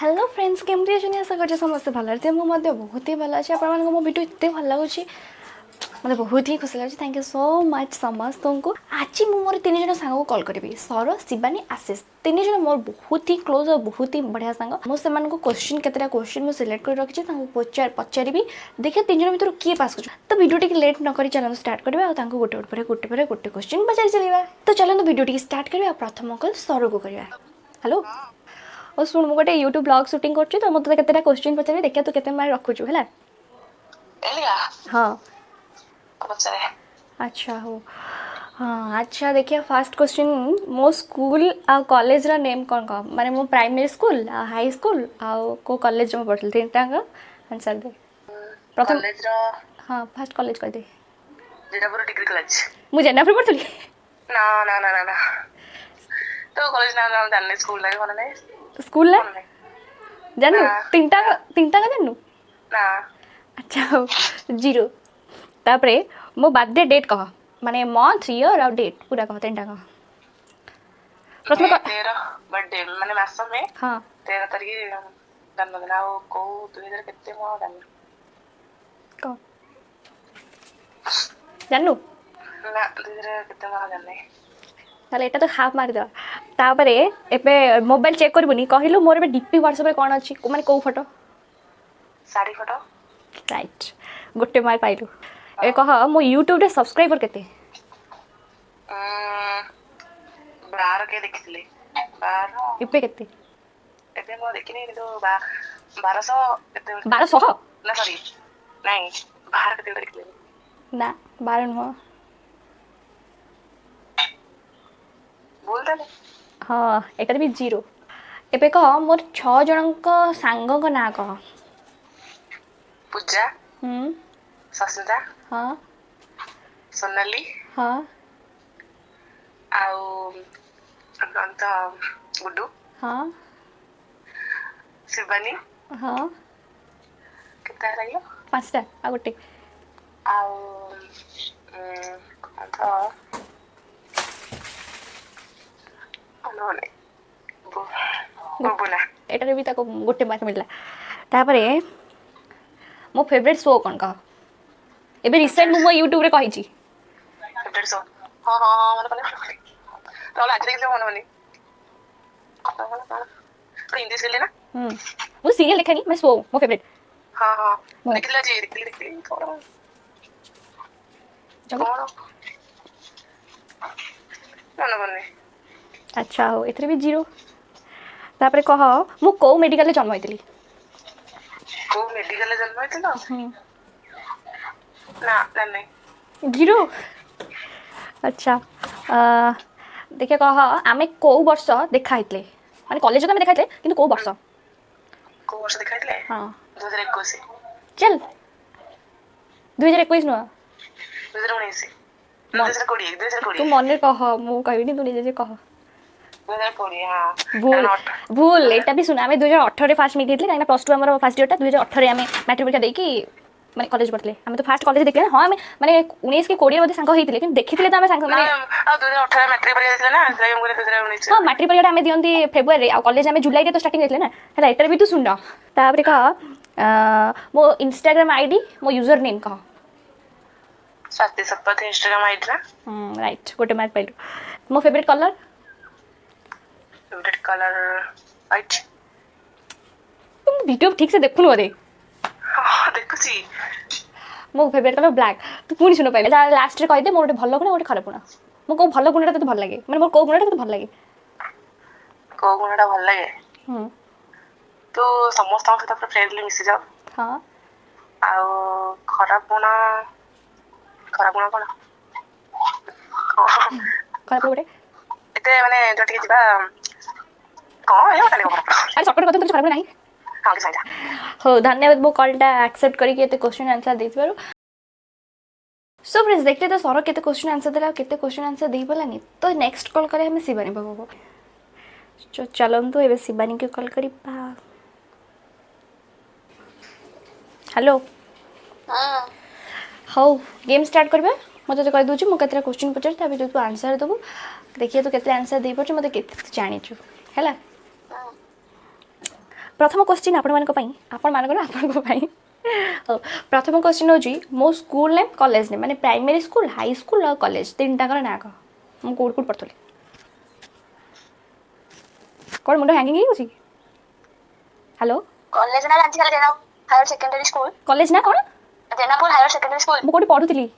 Hello friends केमती अच्छे आशा कर समस्ते भल थे मुझे बहुत ही भल अच्छे आप मो भिडियो एत भल लगुच मतलब बहुत ही खुशी लगे थैंक यू सो मच समस्त को आज मोर तीन जन सांग को कॉल करी सौर शिवानी आशीष तीन जन मोर बहुत ही क्लोज और बहुत ही बढ़िया सांग मुझे क्वेश्चन केतटा क्वेश्चन मुझे सिलेक्ट कर रखी पचारि देखिए तीन जन भर किए पास कर तो वीडियो टी लेट न चलो स्टार्ट करवा और गोटे गोटे गोटे क्वेश्चन पचारि चलवा तो चलो वीडियो टी स्टार्ट करवा प्रथम कल सौर को करवा हेलो और शुण मुझे गोटे यूट्यूब ब्लॉग शूटिंग कर तो मतलब केतटा क्वेश्चन पचारि देखिए तू केते मार्क रखुचु है हाँ अच्छा हो हाँ अच्छा देखिए फास्ट क्वेश्चन मो स्कूल आ कॉलेज रा नेम कौन कह माने मो प्राइमरी स्कूल हाई स्कूल आ को कॉलेज में पढ़ल तीन टांग आंसर दे प्रथम कॉलेज रो हाँ फास्ट कॉलेज कह दे जेनापुर डिग्री कॉलेज मु जेनापुर पढ़थली ना ना ना ना ना तो कॉलेज ना नाम जानने स्कूल लागे कोन नहीं स्कूल ना जानू ना, तीन टांग जानू ना अच्छा हो जीरो तापरे मो बर्थडे डेट कह माने मंथ ईयर और डेट पूरा कह तीन टांग प्रथम मैं 13 बर्थडे माने मास में हाँ 13 तारिख जन्मदिन आ को 2000 केते मो जानने कह जानू ना 2000 केते मो जानने ताले एटा तो हाफ मार दे तापरे एबे मोबाइल चेक करबुनी कहिलु मोर एबे डीपी व्हाट्सएप रे कोन अछि माने को फोटो साड़ी फोटो राइट गोटे मार पाइलु ए कह मो यूट्यूब रे सब्सक्राइबर केते 12 के देखिले 12 एबे केते एबे मो देखिनी तो 1200 केते 1200 ना सॉरी नहीं 12 केते देखिले ना 12 नुह बोल दे हाँ एटा भी जीरो एबे कह मोर 6 जनक सांग को ना कह पूजा हम सस्मिता हाँ सोनाली हाँ आउ अनंत गुड्डू हाँ शिवानी हाँ केते रहियो पांचटा आ गोटे आउ अंत अनोने बुना एटारे भी ताको गोटे मार्क मिलला तापरे मो फेवरेट शो कोन कह एबे रिसेंट मो यूट्यूब रे कहि छी फेवरेट सो हां हां हां मन पले तो आज देखले मन बनी तो हिंदी से लेना मो सीरियल देखनी मैं शो मो फेवरेट हां हां हाँ। देखला जी देखली थोड़ा चलो कौन मन बनी अच्छा हो एथरे भी जीरो तापरे कह मु को मेडिकल रे जन्म होइतली को मेडिकल जन्म होइतलो ना नहीं जीरो अच्छा देखिए कह आमे को वर्ष देखा हितले माने कॉलेज तो आमे देखा हितले किंतु को वर्ष को वर्ष दिखाइले हां 2021 चल 2021 नुआ 2019 2020 2020 तू मन कह मु कहबिनी तू निजे जे कह 2020 हां भूल भूल एटा भी सुना आमे 2018 रे फास्ट मीट हेतले काइना प्लस 2 हमर फर्स्ट ईयर ता 2018 रे आमे मैट्रिक परीक्षा देकी माने कॉलेज पढ़ले आमे तो फास्ट कॉलेज देखले हां आमे माने 19 के 20 मध्ये संग हेतिले किन देखिथिले त आमे संग माने आ 2018 मैट्रिक परीक्षा देले ना जय हमरे 2019 हां मैट्रिक परीक्षा आमे दियंती फेब्रुआरी रे आ कॉलेज आमे जुलाई रे तो स्टार्टिंग हेतले ना हला एटा भी तू सुन तापरे कह मो इंस्टाग्राम आईडी मो यूजर नेम कह स्वाति सतपथ इंस्टाग्राम आईडी ना राइट गोटे मार्क पाइलु मो favourite colour favourite colour white तुम वीडियो ठीक से देखुन बोले हां देखु छी मो फेवरेट कलर ब्लैक तू पुनी सुनो पाइले लास्ट रे कहि दे मोर गोटे भलो गुण गोटे खराब गुण मो को भलो गुणटा तते भल लागे माने मोर को गुणटा तते भल लागे को गुणटा भल लागे तो समस्त के साथ फ्रेंडली मिसी जाओ हां आ खराब गुण कोन खराब गोटे एते माने जटी के जिबा कोन हे बताले को अरे सॉर्टकट कत कुछ खराब नहीं हां के साइडा हो धन्यवाद मो कॉलटा एक्सेप्ट करी के एते क्वेश्चन आंसर देथिबारु सो फ्रेंड्स देखते तो सर केते क्वेश्चन आंसर देला केते क्वेश्चन आंसर देई पलानी तो नेक्स्ट कॉल करे हमें शिवानी बाबू को चलन तो एबे शिवानी के कॉल करी बा हेलो हां हो गेम स्टार्ट करबे मते तो कह दूची मो केतरा क्वेश्चन पचर तबे तू आंसर दबो देखिए तू केते आंसर देई परछ मते केते जानि छु हैला प्रथम क्वेश्चन प्रथम क्वेश्चन हूँ मो स्कूल नेम कॉलेज नेम माने प्राइमरी स्कूल हाई स्कूल और कॉलेज तीन टाकर ना कह मुझे कौट कौट पढ़ी कौन मुंड हैंगिंग हो हेलो कॉलेज ना जानछि खाली जेना हायर सेकेंडरी स्कूल कॉलेज ना कौन जेनापुर हायर सेकेंडरी स्कूल मुझे कौट पढ़ुली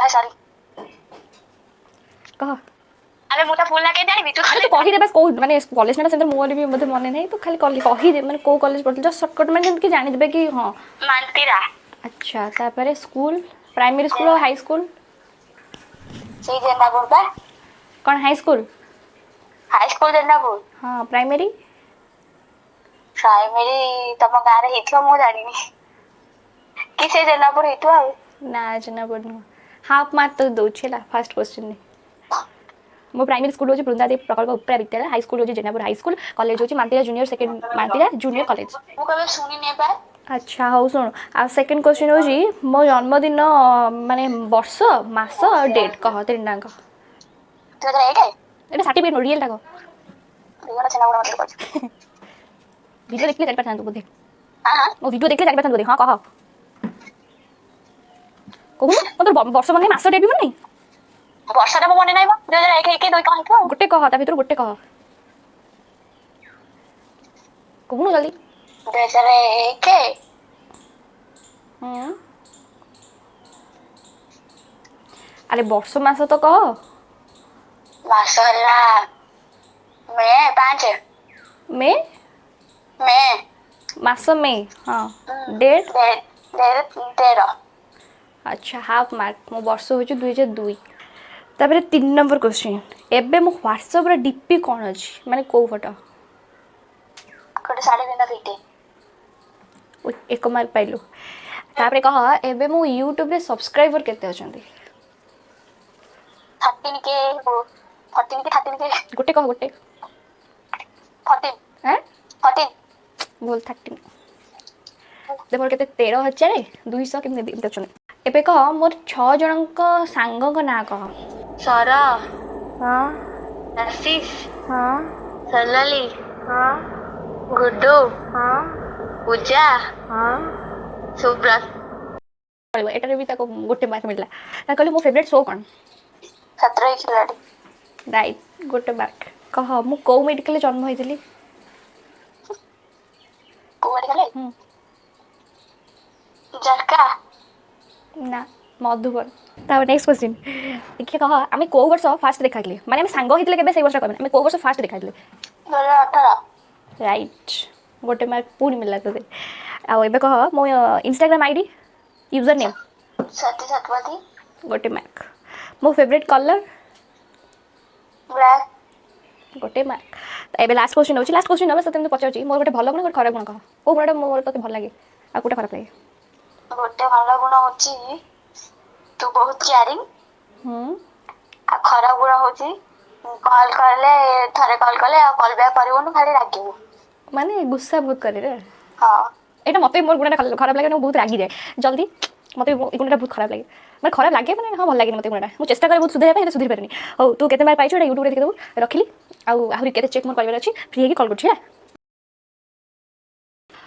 सॉरी कह अरे मोटा फुल ना के जानिबि तू तू कही दे बस को माने कॉलेज ना सेंटर मोर भी मते मन नहीं तो खाली कही दे माने को कॉलेज पढ़ल जस्ट शॉर्टकट माने जेंत कि जानि देबे कि हां मानतीरा अच्छा तापर स्कूल प्राइमरी स्कूल और हाई स्कूल से जेनापुर बा कौन हाई स्कूल जेनापुर हाँ प्राइमरी प्राइमरी तम गाँव रे हेथियो मु जानिनी कि से जेनापुर हेतु आ ना जना पढ़नु हाफ मार्क तो दो छेला फर्स्ट क्वेश्चन ने मो प्राइमरी स्कूल होची बृंदादेव प्रकल्प उपरा विद्यालय हाई स्कूल होची जेनापुर हाई स्कूल कॉलेज होची मानतीरा जूनियर सेकंड मानतीरा जूनियर कॉलेज मु कबे सुनी ने बा अच्छा हौ सुन आ सेकंड क्वेश्चन होची मो जन्मदिन माने वर्ष मास और डेट कह तीन टाक 2008 एटा सर्टिफिकेट रियल टाक रियल छना गुडा मत कर वीडियो देखले जानि पाथान बोधे हां हां ओ वीडियो देखले जानि पाथान बोधे हां कह कहू मतलब वर्ष मन मास डेट भी मन नहीं वर्षटा मो मने नाही बा 2001 के 2 कह हेतु गोटे कह ता भीतर गोटे कह कहू जल्दी 2001 के अरे वर्ष मास तो कह मास हला मे 5 मे मे मास मे हाँ डेट डेट 13 अच्छा हाफ मार्क मो वर्ष हो 2002 तापर 3 नंबर क्वेश्चन एबे मो व्हाट्सएप रे डीपी कौन अछि माने को फोटो कोटे साड़ी बिना फीटे एक मार्क पाइलु तापर कह एबे मो यूट्यूब रे सब्सक्राइबर केते अछंती 13 के 14 के 13 के गोटे कह गोटे 14 हैं 14 बोल 13 देखो केते 13,200 केते देछन एबे कह मोर 6 जनक सांगक ना कह सारा हां आशीष हां सलाली हां गुड्डू हां पूजा हां सुब्रत एटारे भी ताको गोटे मार्क मिलला ता कहली मो फेवरेट शो कोन 17 खिलाड़ी राइट गोटे मार्क कह मु को मेडिकल जन्म होइतली कोवाड़ी खेले जरका ना मधुबन तापर नेक्स्ट क्वेश्चन देखिए कह आमे को वर्ष फास्ट देखाइले माने आमे सांग होइतले केबे से वर्ष कहबे आमे को वर्ष फास्ट देखाइले 2018 राइट गोटे मार्क पूरी मिलला तते आ एबे कह मो इंस्टाग्राम आईडी यूजर नेम सती सतपथी गोटे मार्क मो फेवरेट कलर ब्लैक गोटे मार्क एबे लास्ट क्वेश्चन होची लास्ट क्वेश्चन नबे सते पचाउची मोर गोटे भलो गुण गोटे खराब गुण कह को गुणटा मोर तते भल लागे आ कोटा खराब लागे गोटे भलो गुण होची तू बहुत केयरिंग आ खराब गुण होची कॉल करले थरे कॉल करले आ कॉल बैक करिवनु खाली रागिबु माने गुस्सा बहुत करे रे हां एटा मते मोर गुणटा खराब लागे बहुत रागी जाए जल्दी मते गुणटा बहुत खराब लागे माने खराब लागे माने हां भल लागे मते गुणटा मु चेष्टा करे बहुत सुधेर पे सुधेर परनी हो तू केते मार पाइछु एटा YouTube रे देख देबू रखली आ आहुरी केते चेक मोर करबार अछि फ्री है कॉल करछि है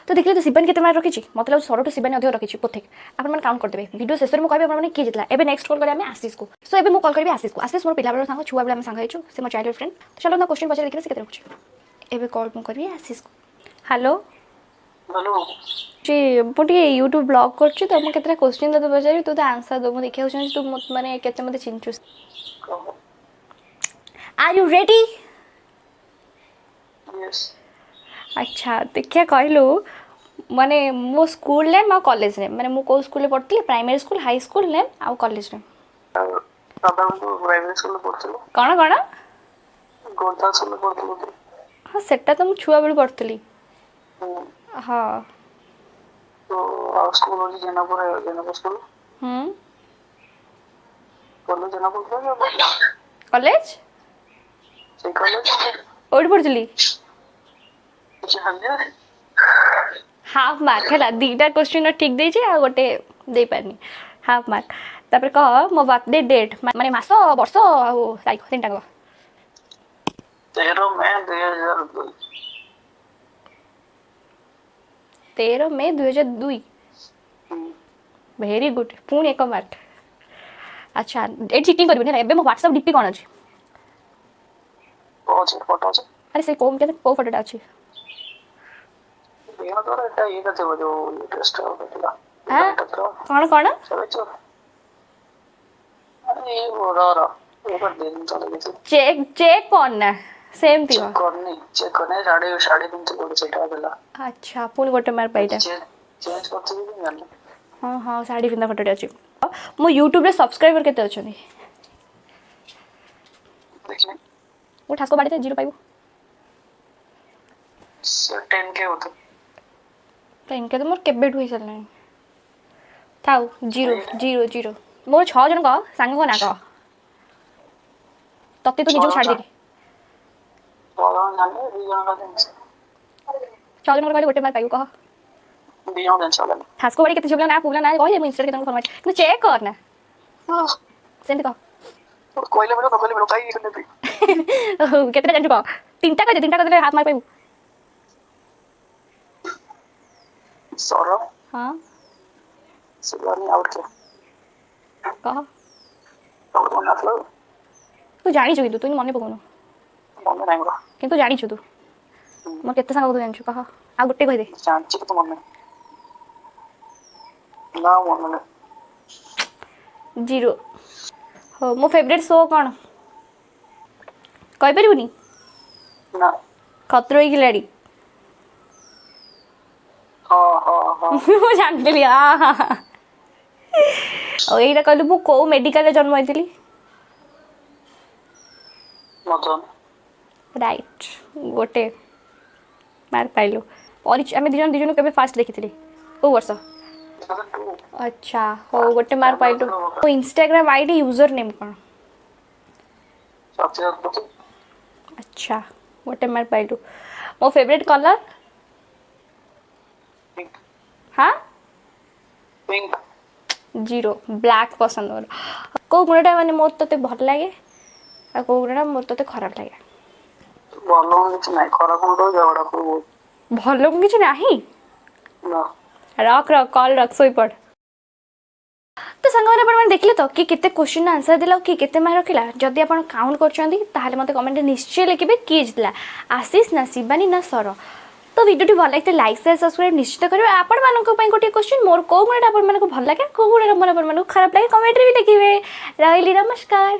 तो देखले तो शिबानी केते मार रखिछि मतलब सरटो शिबानी अधिक रखिछि पोथे आपण मन काउंट कर देबे वीडियो शेष रे मु कहबे आपण माने की जितला एबे नेक्स्ट कॉल करे हमें आशीष को सो एबे मु कॉल करबे आशीष मोर पिला बेला संग छुआ बेला हम संग हेछु से मोर चाइल्डहुड फ्रेंड चलो ना क्वेश्चन पछे देखले से केते रखछि एबे कॉल मु करबे आशीष को हेलो हेलो जी मुझे यूट्यूब ब्लॉग करछि तो मु केतरा क्वेश्चन दे बजाई तू तो आंसर दो मु देखियो छ तू माने केते मते चिंचु आर यू रेडी यस अच्छा देखिए कहलु माने मो स्कूल नेम आ कॉलेज नेम माने मु को स्कूल में पढ़ती primary school high school name आ कॉलेज नेम दादा को प्राइमरी स्कूल में पढ़थलो कौन कौन गोरदा स्कूल में पढ़थलो हाँ सेटा तो मु छुआ बेलू पढ़ती हाँ तो स्कूल हो Jenapur school college Jenapur college से कॉलेज ओडी पढ़ती जानिया हाफ मार्क है दीटा क्वेश्चन ठीक देछि आ गोटे दे पारनी हाफ मार्क तापर कह मो बर्थडे डेट माने मास वर्ष आ तारीख तीनटा कह 13 मई 2002 13 मई 2002 वेरी गुड पुणी 1 मार्क अच्छा ये चीटिंग करबे ना एबे मो व्हाट्सएप डीपी कोन अछि फोटो अछि अरे से कोम के को फोटोटा अछि बेनो तो एटा ये कते जो टेस्ट होतला हां कोन कोन अरे ये रो ये कर दिन चले गए चेक चेक कोन ना सेम थिवा चेक करने साढ़े साढ़े 3 से कोड सेटा देला अच्छा पुणी गोटे मार पाइटा चेंज करते भी नहीं हाँ हाँ साड़ी पिंधा फोटोटे अछि मो यूट्यूब रे सब्सक्राइबर केते अछनी देखिए वो ठासको बाड़ी 0 पाइबो 10 के होते तो इनके तो मोर केबे ठुई चलना थाउ 0 मोर 6 जन का सांग को ना का तते तो निजो छाड़ देली बोलो जाने रिजन का दिन 6 जन कहले गोटे मार पाइबो कह बियॉन्ड देन चला ठासको बाड़ी केते झबला ना पुबला ना कहले मो इंस्टा के तंग फॉर्मेट कि चेक कर ना सेंड कह कोइले मेरो काई करने भी केते जानछु कह तीनटा कर दे हाथ मार पाइबो सौरभ हां सिवानी आउट के कह तो तो ना फ्लो तू जानी छु तू मने पकोनो मने नहीं गो किंतु जानी छु तू मोर केते सांग तू जानछु कह आ गुटे कह दे जानची तो मने ना मने 0 हो मो फेवरेट शो कौन कहि परिबुनी ना खतरों की खिलाड़ी हाँ मु जान देली हां ओ एटा कहलु मु को मेडिकल जन्म होइतिली मतलब राइट गोटे मार पाइलु और आम दिजन केबे फास्ट देखिथिली ओ वर्ष अच्छा हो गोटे मार पाइलु ओ इंस्टाग्राम आईडी यूजर नेम कौन अच्छा गोटे मार पाइलु मो फेवरेट कलर पिंक हाँ पिंक 0 ब्लैक पसंद मोर को गुणटा माने मोर तते भल लागे आ को गुणटा मोर तते खराब लागे ଭଲ କିଛି ନାହିଁ ଖରା କଣ ତ ଝଗଡ଼ା କରିବୁ ଭଲ କିଛି ନାହିଁ ନା रख कॉल रख सोई पड़ तो सांग मैंने देखले तो कि केते क्वेश्चन आंसर दिला कि केते मार्क रखिला जदि आपण काउंट करछंती ताले मते कमेंट निश्चय लिखिबे कि जितला आशीष ना शिवानी ना सर तो वीडियो भल लगे लाइक शेयर सब्सक्राइब निश्चित करेंगे आपण मानक पई गोटे क्वेश्चन मोर को गुणटा आपण मानक भल लागे को गुणटा मोर आपण मानक खराब लागे कमेंट रे भी लिखिबे रहली नमस्कार।